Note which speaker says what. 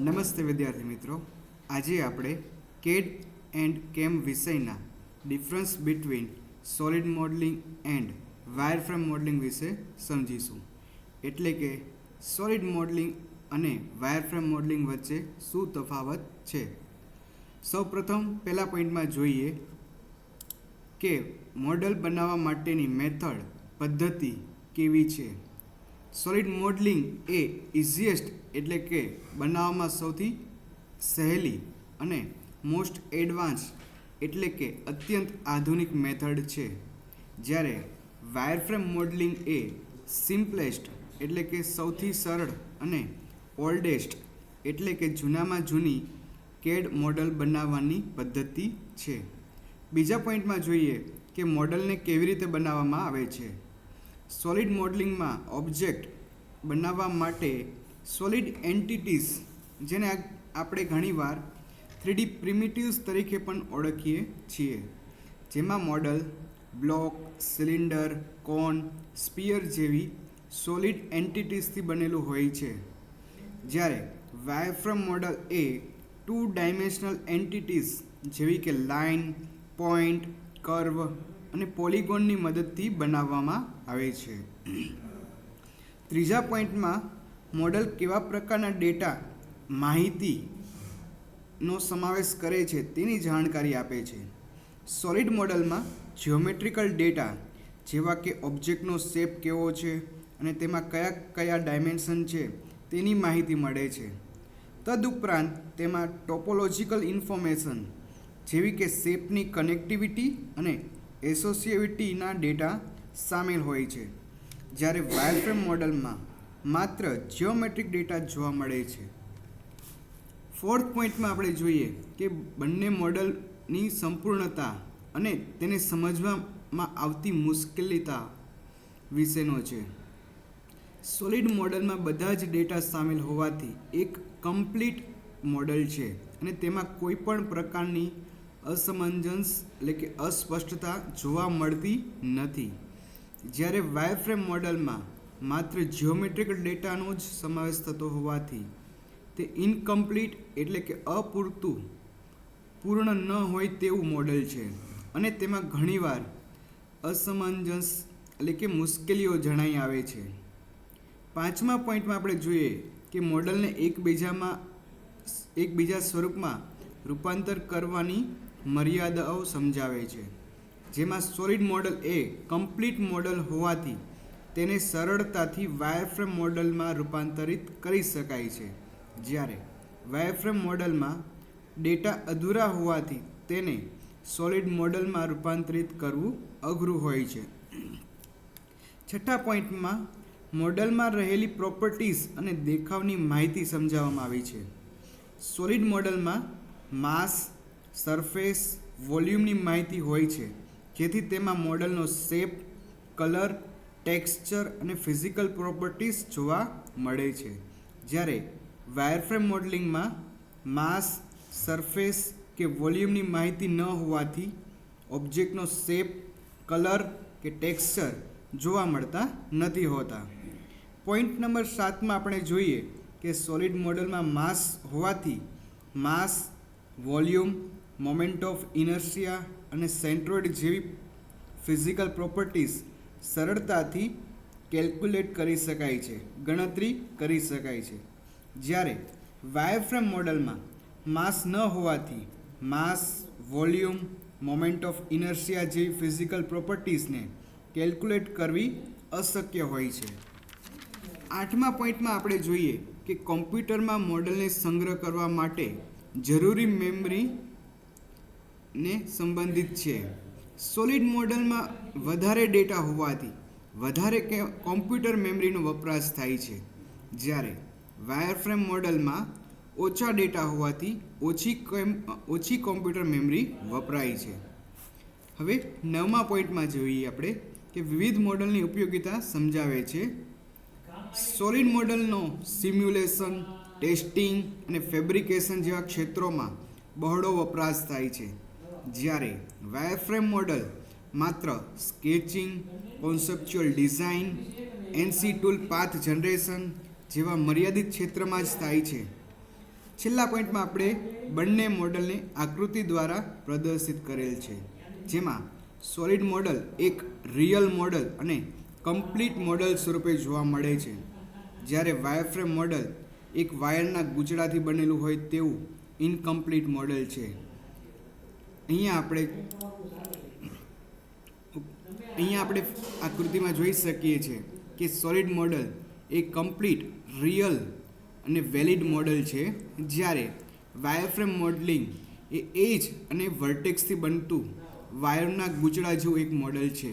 Speaker 1: નમસ્તે વિદ્યાર્થી મિત્રો, આજે આપણે કેડ એન્ડ કેમ વિષયના difference between solid modelling and wireframe modelling વિશે સમજીશું. એટલે કે સોલિડ મોડલિંગ અને વાયરફ્રેમ મોડલિંગ વચ્ચે શું તફાવત છે. સૌપ્રથમ પહેલા પોઈન્ટમાં જોઈએ કે મોડલ બનાવવા માટેની મેથડ પદ્ધતિ કેવી છે. સોલિડ મોડલિંગ એ ઇઝીએસ્ટ એટલે કે બનાવવામાં સૌથી સહેલી અને મોસ્ટ એડવાન્સ એટલે કે અત્યંત આધુનિક મેથડ છે. જ્યારે વાયરફ્રેમ મોડલિંગ એ સિમ્પલેસ્ટ એટલે કે સૌથી સરળ અને ઓલ્ડેસ્ટ એટલે કે જૂનામાં જૂની કેડ મોડલ બનાવવાની પદ્ધતિ છે. બીજા પોઈન્ટમાં જોઈએ કે મોડલને કેવી રીતે બનાવવામાં આવે છે. સોલિડ મોડલિંગમાં ઓબ્જેક્ટ બનાવવા માટે સોલિડ એન્ટિટીઝ, જેને આપણે ઘણીવાર 3D પ્રિમિટિવ્સ તરીકે પણ ઓળખીએ છીએ, જેમાં મોડલ બ્લોક, સિલિન્ડર, કોન, સ્ફિયર જેવી સોલિડ એન્ટિટીઝથી બનેલું હોય છે. જ્યારે વાયરફ્રેમ મોડલ એ 2 ડાયમેન્શનલ એન્ટિટીઝ જેવી કે લાઇન, પોઈન્ટ, કર્વ અને પોલિગોનની મદદથી બનાવવામાં આવે છે. ત્રીજા પોઈન્ટમાં મોડલ કેવા પ્રકારના ડેટા માહિતીનો સમાવેશ કરે છે તેની જાણકારી આપે છે. સોલિડ મોડલમાં જિયોમેટ્રિકલ ડેટા જેવા કે ઓબ્જેક્ટનો શેપ કેવો છે અને તેમાં કયા કયા ડાયમેન્શન છે તેની માહિતી મળે છે. તદુપરાંત તેમાં ટોપોલોજીકલ ઇન્ફોર્મેશન જેવી કે શેપની કનેક્ટિવિટી અને એસોસિએટિવિટીના ડેટા સામેલ હોય છે. જ્યારે વાયરફ્રેમ મોડલમાં માત્ર જિયોમેટ્રિક ડેટા જોવા મળે છે. ફોર્થ પોઈન્ટમાં આપણે જોઈએ કે બંને મોડલની સંપૂર્ણતા અને તેને સમજવામાં આવતી મુશ્કેલીતા વિશેનો છે. સોલિડ મોડલમાં બધા જ ડેટા સામેલ હોવાથી એક કમ્પ્લીટ મોડલ છે અને તેમાં કોઈ પણ પ્રકારની અસમંજસ એટલે કે અસ્પષ્ટતા જોવા મળતી નથી. જ્યારે વાયરફ્રેમ મોડલમાં માત્ર જિયોમેટ્રિકલ ડેટાનો જ સમાવેશ થતો હોવાથી તે ઇનકમ્પ્લીટ એટલે કે પૂર્ણ ન હોય તેવું મોડલ છે અને તેમાં ઘણીવાર અસમંજસ એટલે કે મુશ્કેલીઓ જણાઈ આવે છે. પાંચમા પોઈન્ટમાં આપણે જોઈએ કે મોડલને એકબીજા સ્વરૂપમાં રૂપાંતર કરવાની મર્યાદાઓ સમજાવે છે. જેમાં સોલિડ મોડલ એ કમ્પ્લીટ મોડલ હોવાથી તેને સરળતાથી વાયરફ્રેમ મોડલમાં રૂપાંતરિત કરી શકાય છે. જ્યારે વાયરફ્રેમ મોડલમાં ડેટા અધૂરા હોવાથી તેને સોલિડ મોડલમાં રૂપાંતરિત કરવું અઘરું હોય છે. છઠ્ઠા પોઈન્ટમાં મોડલમાં રહેલી પ્રોપર્ટીઝ અને દેખાવની માહિતી સમજાવવામાં આવી છે. સોલિડ મોડલમાં માસ, સરફેસ, વોલ્યુમની માહિતી હોય છે, જેથી તેમાં મોડલનો શેપ, કલર, ટેક્સચર અને ફિઝિકલ પ્રોપર્ટીઝ જોવા મળે છે. જ્યારે વાયરફ્રેમ મોડલિંગમાં માસ, સરફેસ કે વોલ્યુમની માહિતી ન હોવાથી ઓબ્જેક્ટનો શેપ, કલર કે ટેક્સચર જોવા મળતા નથી હોતા. પોઈન્ટ નંબર 7માં આપણે જોઈએ કે સોલિડ મોડલમાં માસ હોવાથી માસ, વોલ્યુમ, મોમેન્ટ ઓફ ઇનર્શિયા અને સેન્ટ્રોઇડ જેવી ફિઝિકલ પ્રોપર્ટીઝ સરળતાથી કેલ્ક્યુલેટ કરી શકાય છે, ગણતરી કરી શકાય છે. જ્યારે વાયરફ્રેમ મોડલમાં માસ ન હોવાથી માસ, વોલ્યુમ, મોમેન્ટ ઓફ ઇનર્શિયા જેવી ફિઝિકલ પ્રોપર્ટીઝને કેલ્ક્યુલેટ કરવી અશક્ય હોય છે. આઠમા પોઈન્ટમાં આપણે જોઈએ કે કોમ્પ્યુટરમાં મોડલને સંગ્રહ કરવા માટે જરૂરી મેમરીને સંબંધિત છે. સોલિડ મોડલમાં વધારે ડેટા હોવાથી વધારે કોમ્પ્યુટર મેમરીનો વપરાશ થાય છે. જ્યારે વાયરફ્રેમ મોડલમાં ઓછા ડેટા હોવાથી ઓછી કોમ્પ્યુટર મેમરી વપરાય છે. હવે 9મા પોઈન્ટમાં જોઈએ આપણે કે વિવિધ મોડલની ઉપયોગિતા સમજાવે છે. સોલિડ મોડલનો સિમ્યુલેશન, ટેસ્ટિંગ અને ફેબ્રિકેશન જેવા ક્ષેત્રોમાં બહોળો વપરાશ થાય છે. જ્યારે વાયરફ્રેમ મોડલ માત્ર sketching, conceptual design, NC tool path generation જેવા મર્યાદિત ક્ષેત્રમાં જ થાય છે. છેલ્લા પોઈન્ટમાં આપણે બંને મોડલને આકૃતિ દ્વારા પ્રદર્શિત કરેલ છે, જેમાં સોલિડ મોડલ એક રિયલ મોડલ અને કમ્પ્લીટ મોડલ સ્વરૂપે જોવા મળે છે, જ્યારે વાયરફ્રેમ મોડલ એક વાયરના ગૂંચળાથી બનેલું હોય તેવું ઇનકમ્પ્લીટ મોડલ છે. અહીંયા આપણે આકૃતિમાં જોઈ શકીએ છીએ કે સોલિડ મોડલ એ કમ્પ્લીટ રિયલ અને વેલિડ મોડલ છે, જ્યારે વાયરફ્રેમ મોડલિંગ એ એજ અને વર્ટેક્સથી બનતું વાયરના ગૂંચળા જેવું એક મોડલ છે.